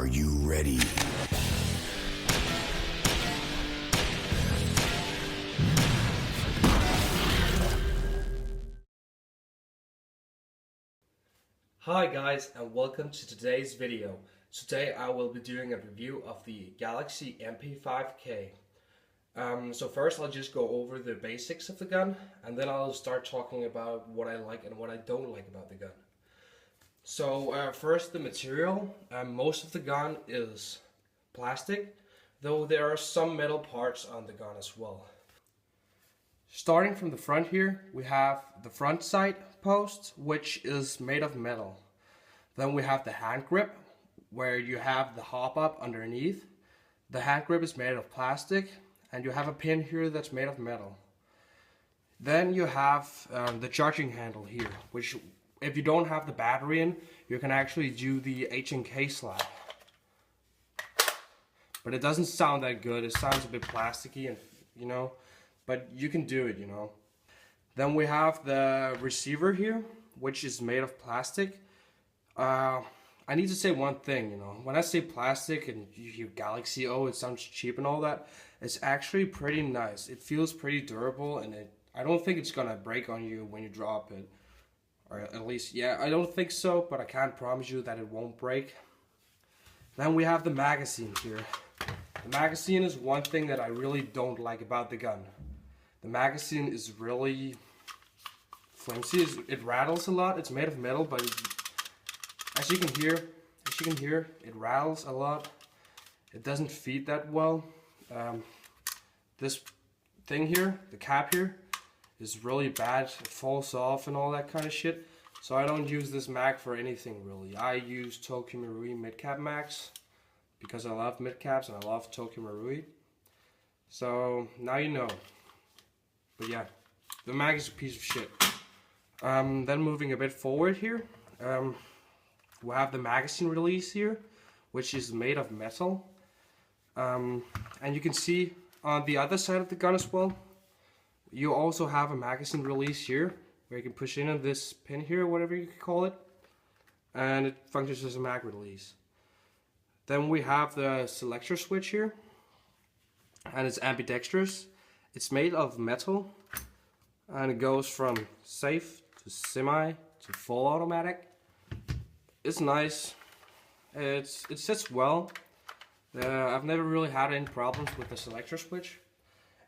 Are you ready? Hi guys, and welcome to today's video. Today I will be doing a review of the Galaxy MP5k. So first I'll just go over the basics of the gun, and then I'll start talking about what I like and what I don't like about the gun. So first, the material. Most of the gun is plastic, though there are some metal parts on the gun as well. Starting from the front here, we have the front sight post, which is made of metal. Then we have the hand grip, where you have the hop up underneath. The hand grip is made of plastic, and you have a pin here that's made of metal. Then you have the charging handle here, which if you don't have the battery in, you can actually do the H&K slide. But it doesn't sound that good. It sounds a bit plasticky, and but you can do it, Then we have the receiver here, which is made of plastic. I need to say one thing, when I say plastic and you hear Galaxy, oh, it sounds cheap and all that, it's actually pretty nice. It feels pretty durable, and I don't think it's gonna break on you when you drop it. Or at least, yeah, I don't think so, but I can't promise you that it won't break. Then we have the magazine here. The magazine is one thing that I really don't like about the gun. The magazine is really flimsy. It rattles a lot. It's made of metal, but as you can hear, it rattles a lot. It doesn't feed that well. This thing here, the cap here, is really bad. It falls off and all that kind of shit. So I don't use this mag for anything really. I use Tokyo Marui mid-cap mags because I love mid-caps and I love Tokyo Marui. So now you know. But yeah, the mag is a piece of shit. Then moving a bit forward here, we have the magazine release here, which is made of metal. And you can see on the other side of the gun as well, you also have a magazine release here, where you can push in on this pin here, whatever you call it, and it functions as a mag release. Then we have the selector switch here, and it's ambidextrous. It's made of metal, and it goes from safe to semi to full automatic. It's nice. It sits well. I've never really had any problems with the selector switch.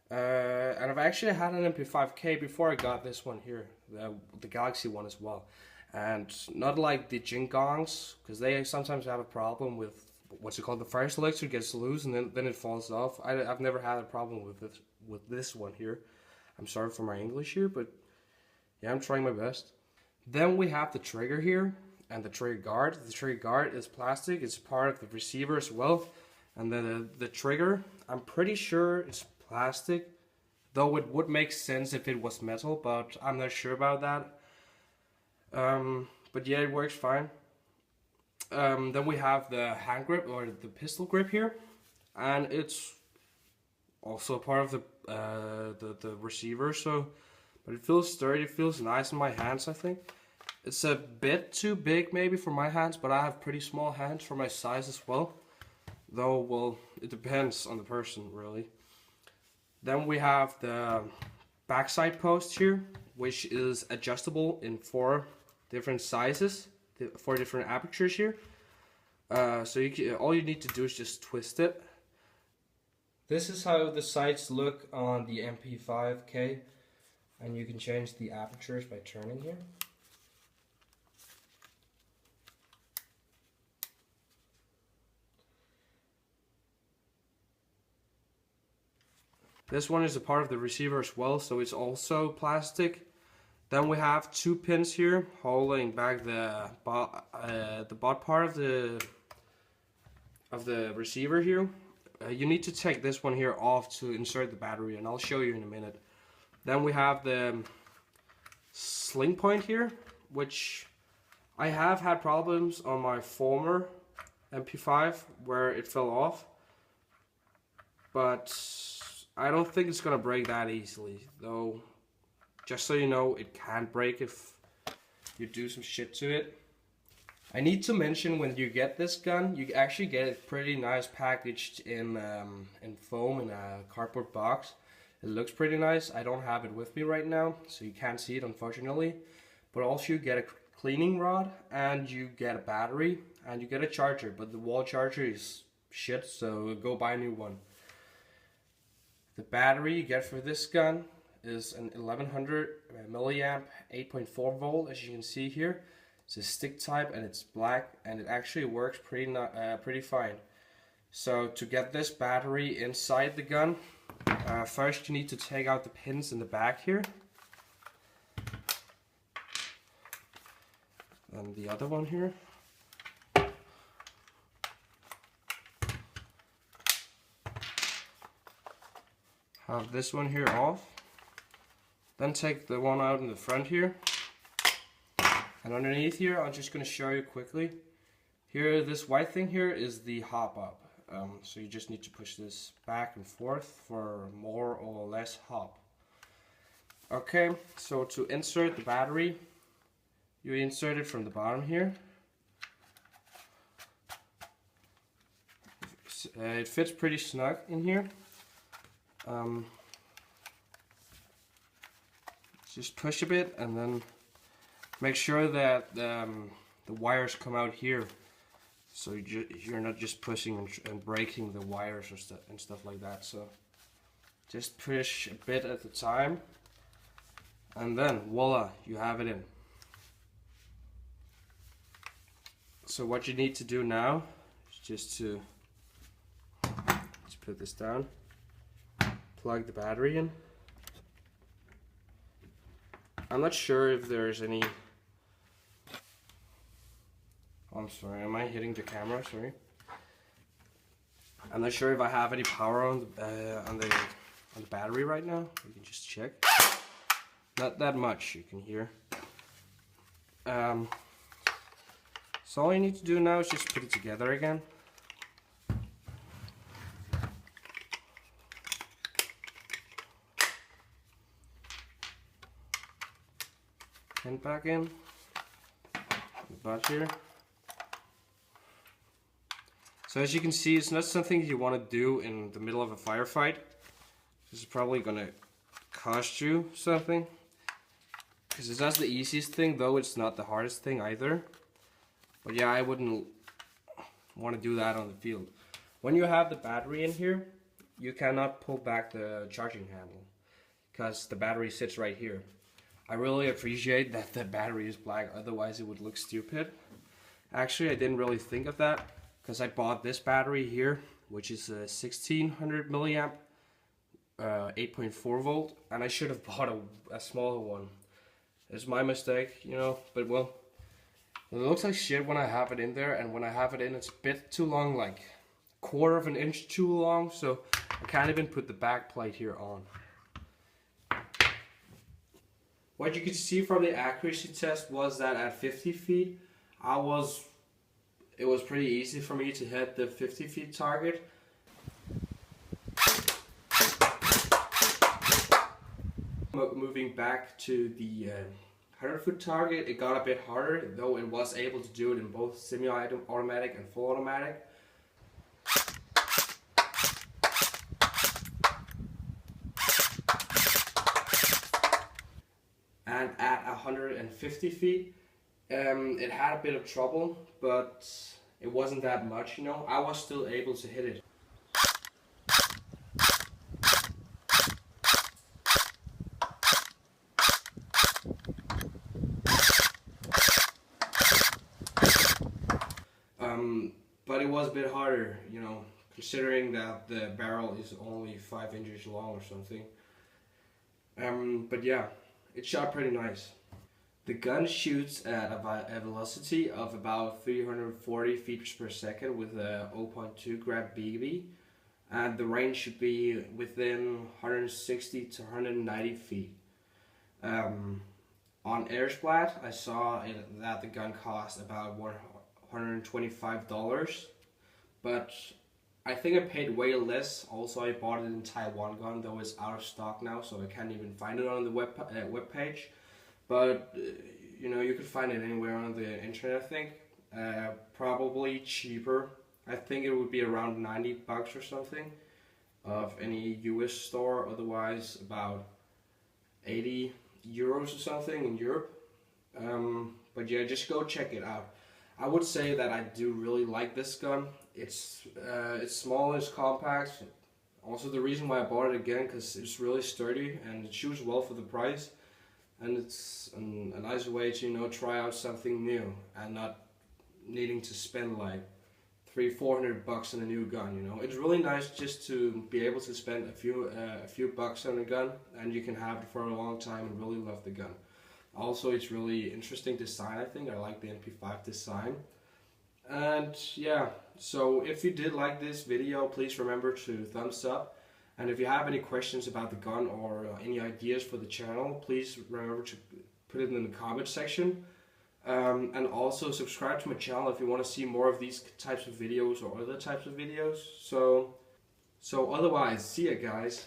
And I've actually had an MP5k before I got this one here, the Galaxy one as well. And not like the Jingongs, because they sometimes have a problem with what's it called, the fire selector gets loose and then it falls off. I've never had a problem with this one here. I'm sorry for my English here, but yeah, I'm trying my best. Then we have the trigger here and the trigger guard. The trigger guard is plastic. It's part of the receiver as well. And then the trigger, I'm pretty sure it's plastic, though it would make sense if it was metal, but I'm not sure about that. But yeah, it works fine. Then we have the hand grip or the pistol grip here, and it's also part of the receiver. So, but it feels sturdy. It feels nice in my hands. I think it's a bit too big maybe for my hands, but I have pretty small hands for my size as well. Though, well, it depends on the person really. Then we have the backside post here, which is adjustable in 4 different sizes, 4 different apertures here. So all you need to do is just twist it. This is how the sights look on the MP5k, and you can change the apertures by turning here. This one is a part of the receiver as well, so it's also plastic. Then we have 2 pins here holding back the bottom part of the receiver here. You need to take this one here off to insert the battery, and I'll show you in a minute. Then we have the sling point here, which I have had problems on my former MP5 where it fell off, but I don't think it's gonna break that easily, though. Just so you know, it can break if you do some shit to it. I need to mention, when you get this gun, you actually get it pretty nice packaged in foam in a cardboard box. It looks pretty nice. I don't have it with me right now, so you can't see it unfortunately. But also you get a cleaning rod, and you get a battery, and you get a charger. But the wall charger is shit, so go buy a new one. The battery you get for this gun is an 1100 milliamp 8.4 volt, as you can see here. It's a stick type and it's black, and it actually works pretty fine. So to get this battery inside the gun, first you need to take out the pins in the back here. And the other one here. Have this one here off. Then take the one out in the front here. And underneath here, I'm just going to show you quickly. Here, this white thing here is the hop up. So you just need to push this back and forth for more or less hop. Okay, so to insert the battery, you insert it from the bottom here. It fits pretty snug in here. Just push a bit, and then make sure that the wires come out here, so you're not just pushing and breaking the wires and stuff like that. So just push a bit at a time, and then voila, you have it in. So what you need to do now is just to put this down, plug the battery in. I'm not sure if there's any... Oh, I'm sorry, am I hitting the camera? Sorry. I'm not sure if I have any power on the battery right now. You can just check. Not that much, you can hear. So all you need to do now is just put it together again. Pin back in the butt here. So as you can see, it's not something you want to do in the middle of a firefight. This is probably gonna cost you something, because it's not the easiest thing, though it's not the hardest thing either. But yeah, I wouldn't want to do that on the field. When you have the battery in here, you cannot pull back the charging handle, because the battery sits right here. I really appreciate that the battery is black, otherwise it would look stupid. Actually, I didn't really think of that, because I bought this battery here, which is a 1600 milliamp 8.4 volt, and I should have bought a smaller one. It's my mistake, you know, but well, it looks like shit when I have it in there, and when I have it in, it's a bit too long, like a quarter of an inch too long, so I can't even put the back plate here on. What you could see from the accuracy test was that at 50 feet, it was pretty easy for me to hit the 50 feet target. Moving back to the 100 foot target, it got a bit harder, though it was able to do it in both semi-automatic and full automatic. And at 150 feet, it had a bit of trouble, but it wasn't that much, you know. I was still able to hit it. But it was a bit harder, you know, considering that the barrel is only 5 inches long or something. But yeah, it shot pretty nice. The gun shoots at a velocity of about 340 feet per second with a 0.2 grab BB, and the range should be within 160 to 190 feet. On Airsplat, I saw that the gun cost about $125, but I think I paid way less. Also, I bought it in Taiwan gun, though it's out of stock now, so I can't even find it on the web page. But you know, you could find it anywhere on the internet, I think. Probably cheaper. I think it would be around 90 bucks or something of any US store, otherwise about 80 euros or something in Europe. But yeah, just go check it out. I would say that I do really like this gun. It's small, it's compact. Also the reason why I bought it again, because it's really sturdy and it shoots well for the price. And it's a nice way to, you know, try out something new and not needing to spend like 300-400 bucks on a new gun. You know, it's really nice just to be able to spend a few bucks on a gun and you can have it for a long time and really love the gun. Also, it's really interesting design. I think I like the MP5 design. And yeah, so if you did like this video, please remember to thumbs up. And if you have any questions about the gun or any ideas for the channel, please remember to put it in the comment section. And also subscribe to my channel if you want to see more of these types of videos or other types of videos. So otherwise, see ya guys.